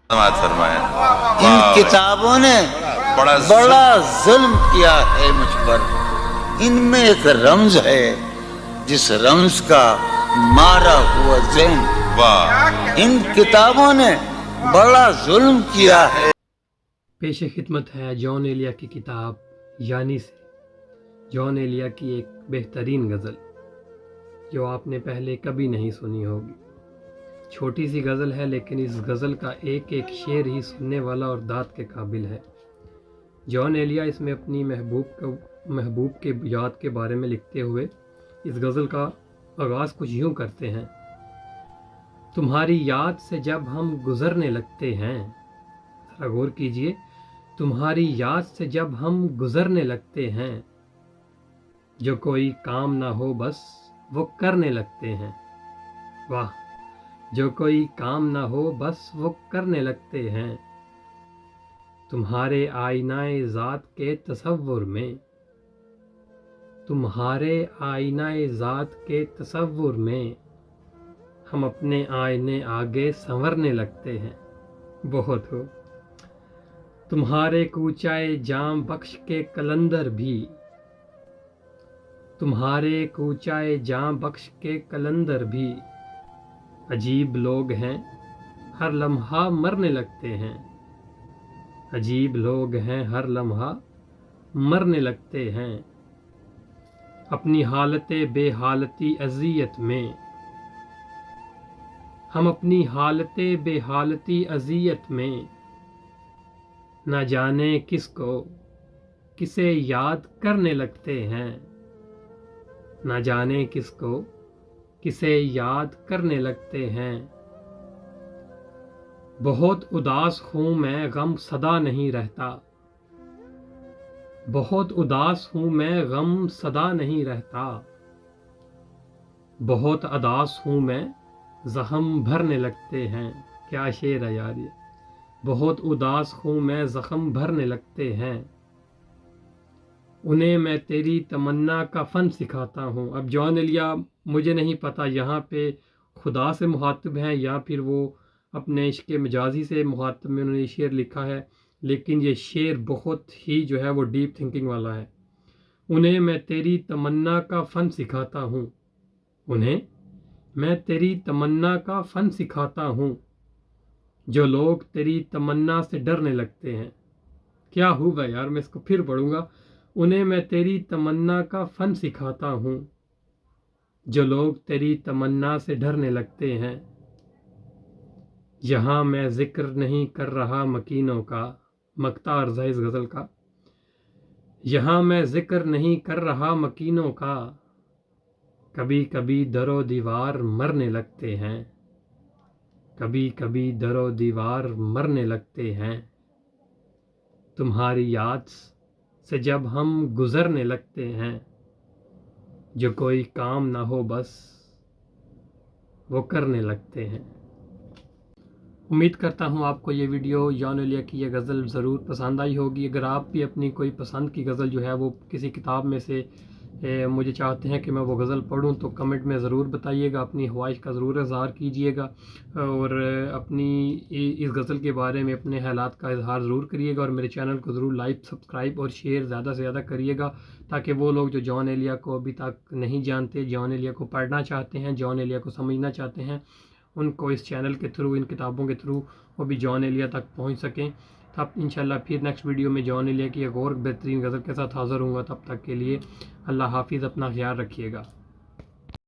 فرمایا ان کتابوں نے بڑا ظلم کیا ہے مجھ پر. ان میں ایک رمز ہے جس رمز کا مارا ہوا ذہن. واہ ان کتابوں نے بڑا ظلم کیا ہے. پیش خدمت ہے جان ایلیا کی کتاب یعنی سے جان ایلیا کی ایک بہترین غزل جو آپ نے پہلے کبھی نہیں سنی ہوگی. چھوٹی سی غزل ہے لیکن اس غزل کا ایک ایک شعر ہی سننے والا اور داد کے قابل ہے. جان ایلیا اس میں اپنی محبوب کے یاد کے بارے میں لکھتے ہوئے اس غزل کا آغاز کچھ یوں کرتے ہیں. تمہاری یاد سے جب ہم گزرنے لگتے ہیں، ذرا غور کیجئے، تمہاری یاد سے جب ہم گزرنے لگتے ہیں، جو کوئی کام نہ ہو بس وہ کرنے لگتے ہیں. واہ، جو کوئی کام نہ ہو بس وہ کرنے لگتے ہیں. تمہارے آئینہ ذات کے تصور میں، تمہارے آئینہ ذات کے تصور میں ہم اپنے آئینے آگے سنورنے لگتے ہیں. بہت ہو. تمہارے کوچائے جام بخش کے قلندر بھی، تمہارے کوچائے جام بخش کے قلندر بھی عجیب لوگ ہیں، ہر لمحہ مرنے لگتے ہیں. عجیب لوگ ہیں، ہر لمحہ مرنے لگتے ہیں. اپنی حالت بے حالتی اذیت میں، ہم اپنی حالت بے حالتی اذیت میں نہ جانے کس کو کسے یاد کرنے لگتے ہیں. نہ جانے کس کو کسے یاد کرنے لگتے ہیں. بہت اداس ہوں میں غم صدا نہیں رہتا، بہت اداس ہوں میں غم صدا نہیں رہتا. بہت اداس ہوں میں زخم بھرنے لگتے ہیں. کیا شعر ہے یار یہ. بہت اداس ہوں میں زخم بھرنے لگتے ہیں. انہیں میں تیری تمنا کا فن سکھاتا ہوں. اب جان ایلیا مجھے نہیں پتا یہاں پہ خدا سے مخاطب ہیں یا پھر وہ اپنے عشق مجازی سے مخاطب میں انہوں نے شعر لکھا ہے، لیکن یہ شعر بہت ہی جو ہے وہ ڈیپ تھنکنگ والا ہے. انہیں میں تیری تمنا کا فن سکھاتا ہوں، انہیں میں تیری تمنا کا فن سکھاتا ہوں، جو لوگ تیری تمنا سے ڈرنے لگتے ہیں. کیا ہوگا یار، میں اس کو پھر پڑھوں گا. انہیں میں تیری تمنا کا فن سکھاتا ہوں، جو لوگ تیری تمنا سے ڈرنے لگتے ہیں. یہاں میں ذکر نہیں کر رہا مکینوں کا، مقطع عرض ہے اس غزل کا. یہاں میں ذکر نہیں کر رہا مکینوں کا، کبھی کبھی در و دیوار مرنے لگتے ہیں. کبھی کبھی در و دیوار مرنے لگتے ہیں. تمہاری یاد سے جب ہم گزرنے لگتے ہیں، جو کوئی کام نہ ہو بس وہ کرنے لگتے ہیں. امید کرتا ہوں آپ کو یہ ویڈیو جان ایلیا کی یہ غزل ضرور پسند آئی ہوگی. اگر آپ بھی اپنی کوئی پسند کی غزل جو ہے وہ کسی کتاب میں سے مجھے چاہتے ہیں کہ میں وہ غزل پڑھوں تو کمنٹ میں ضرور بتائیے گا. اپنی خواہش کا ضرور اظہار کیجیے گا اور اپنی اس غزل کے بارے میں اپنے خیالات کا اظہار ضرور کریے گا. اور میرے چینل کو ضرور لائک، سبسکرائب اور شیئر زیادہ سے زیادہ کریے گا تاکہ وہ لوگ جو جان ایلیا کو ابھی تک نہیں جانتے، جان ایلیا کو پڑھنا چاہتے ہیں، جان ایلیا کو سمجھنا چاہتے ہیں، ان کو اس چینل کے تھرو، ان کتابوں کے تھرو وہ بھی جان ایلیا تک پہنچ سکیں. تب انشاءاللہ پھر نیکسٹ ویڈیو میں جان ایلیا کی ایک اور بہترین غزل کے ساتھ حاضر ہوں گا. تب تک کے لیے اللہ حافظ، اپنا خیال رکھیے گا.